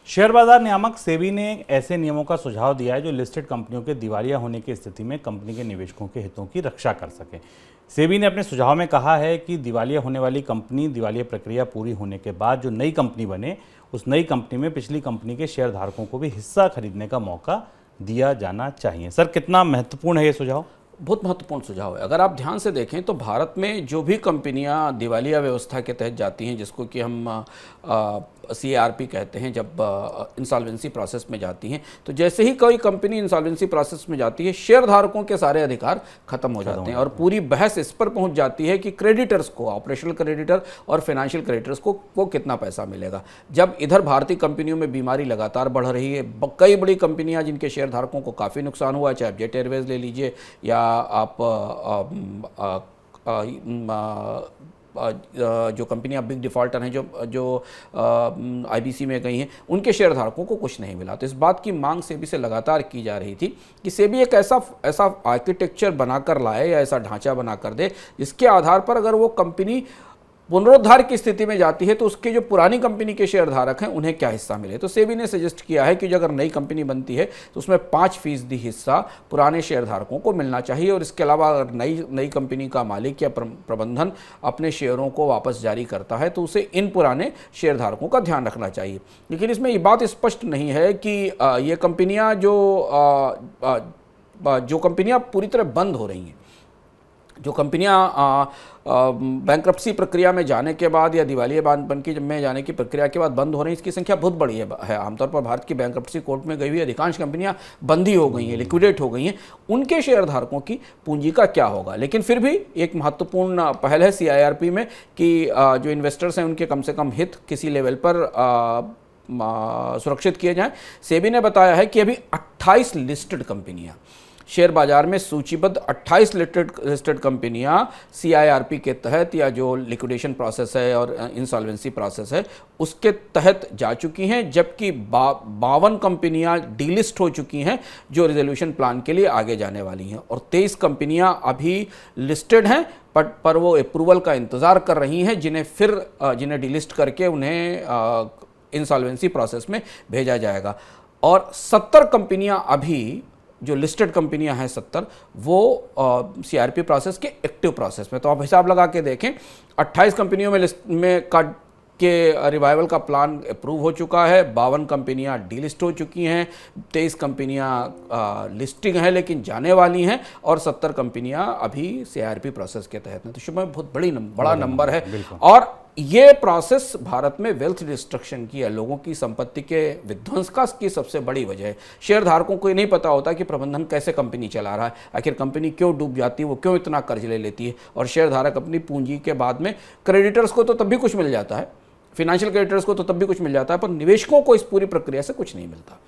Share बाजार नियामक सेबी ने ऐसे नियमों का सुझाव दिया है जो लिस्टेड कंपनियों के दिवालिया होने की स्थिति में कंपनी के निवेशकों के हितों की रक्षा कर सके। सेबी ने अपने सुझाव में कहा है कि दिवालिया होने वाली कंपनी दिवालिया प्रक्रिया पूरी होने के बाद जो नई कंपनी बने उस नई कंपनी में पिछली कंपनी के शेयर धारकों को भी हिस्सा खरीदने का मौका दिया जाना चाहिए। सर, कितना महत्वपूर्ण है ये सुझाव? बहुत महत्वपूर्ण सुझाव है। अगर आप ध्यान से देखें तो भारत में जो भी कंपनियां दिवालिया व्यवस्था के तहत जाती हैं, जिसको कि हम CARP कहते हैं, जब इंसॉल्वेंसी प्रोसेस में जाती हैं, तो जैसे ही कोई कंपनी इंसॉल्वेंसी प्रोसेस में जाती है, शेयर धारकों के सारे अधिकार खत्म हो जाते हैं और पूरी बहस इस पर पहुंच जाती है कि क्रेडिटर्स को, ऑपरेशनल क्रेडिटर और फाइनेंशियल क्रेडिटर्स को कितना पैसा मिलेगा। जब इधर भारतीय कंपनियों में बीमारी लगातार बढ़ रही है, कई बड़ी कंपनियां जिनके शेयर धारकों को काफ़ी नुकसान हुआ, चाहे जेट एयरवेज ले लीजिए या आप जो कंपनियां बिग डिफॉल्टर हैं जो IBC में गई हैं, उनके शेयर धारकों को कुछ नहीं मिला। तो इस बात की मांग सेबी से लगातार की जा रही थी कि सेबी एक ऐसा आर्किटेक्चर बनाकर लाए या ऐसा ढांचा बनाकर दे जिसके आधार पर अगर वो कंपनी पुनरुद्धार की स्थिति में जाती है तो उसके जो पुरानी कंपनी के शेयर धारक हैं उन्हें क्या हिस्सा मिले। तो सेबी ने सजेस्ट किया है कि जो अगर नई कंपनी बनती है तो उसमें 5% हिस्सा पुराने शेयर धारकों को मिलना चाहिए और इसके अलावा अगर नई कंपनी का मालिक या प्रबंधन अपने शेयरों को वापस जारी करता है तो उसे इन पुराने शेयर धारकों का ध्यान रखना चाहिए। लेकिन इसमें ये बात स्पष्ट नहीं है कि ये कंपनियाँ जो कंपनियाँ पूरी तरह बंद हो रही हैं, जो कंपनियां बैंक्रप्सी प्रक्रिया में जाने के बाद या दिवालिया बनके में जाने की प्रक्रिया के बाद बंद हो रही हैं, इसकी संख्या बहुत बड़ी है। आमतौर पर भारत की बैंक्रप्सी कोर्ट में गई हुई अधिकांश कंपनियां बंदी हो गई हैं, लिक्विडेट हो गई हैं। उनके शेयर धारकों की पूंजी का क्या होगा? लेकिन फिर भी एक महत्वपूर्ण पहल है CIRP में कि जो इन्वेस्टर्स हैं उनके कम से कम हित किसी लेवल पर सुरक्षित किए जाएँ। सेबी ने बताया है कि अभी 28 लिस्टेड कंपनियाँ, शेयर बाजार में सूचीबद्ध 28 लिस्टेड कंपनियां CIRP के तहत या जो लिक्विडेशन प्रोसेस है और इंसॉल्वेंसी प्रोसेस है उसके तहत जा चुकी हैं, जबकि 52 कंपनियां डीलिस्ट हो चुकी हैं जो रिजोल्यूशन प्लान के लिए आगे जाने वाली हैं और 23 कंपनियां अभी लिस्टेड हैं पर वो अप्रूवल का इंतज़ार कर रही हैं, जिन्हें डीलिस्ट करके उन्हें इंसॉल्वेंसी प्रोसेस में भेजा जाएगा। और 70 कंपनियां अभी जो लिस्टेड कंपनियां हैं 70, वो CIRP प्रोसेस के एक्टिव प्रोसेस में। तो आप हिसाब लगा के देखें, 28 कंपनियों में के रिवाइवल का प्लान अप्रूव हो चुका है, 52 कंपनियां डीलिस्ट हो चुकी हैं, 23 कंपनियां लिस्टिंग हैं लेकिन जाने वाली हैं और 70 कंपनियां अभी CIRP प्रोसेस के तहत हैं। तो शुभ में बहुत बड़ा नंबर है और ये प्रोसेस भारत में वेल्थ डिस्ट्रक्शन की है, लोगों की संपत्ति के विध्वंस का की सबसे बड़ी वजह है। शेयर धारकों को ये नहीं पता होता कि प्रबंधन कैसे कंपनी चला रहा है, आखिर कंपनी क्यों डूब जाती है, वो क्यों इतना कर्ज ले लेती है। और शेयर धारक अपनी पूंजी के बाद में क्रेडिटर्स को तो तब भी कुछ मिल जाता है, फाइनेंशियल क्रेडिटर्स को तो तब भी कुछ मिल जाता है, पर निवेशकों को इस पूरी प्रक्रिया से कुछ नहीं मिलता।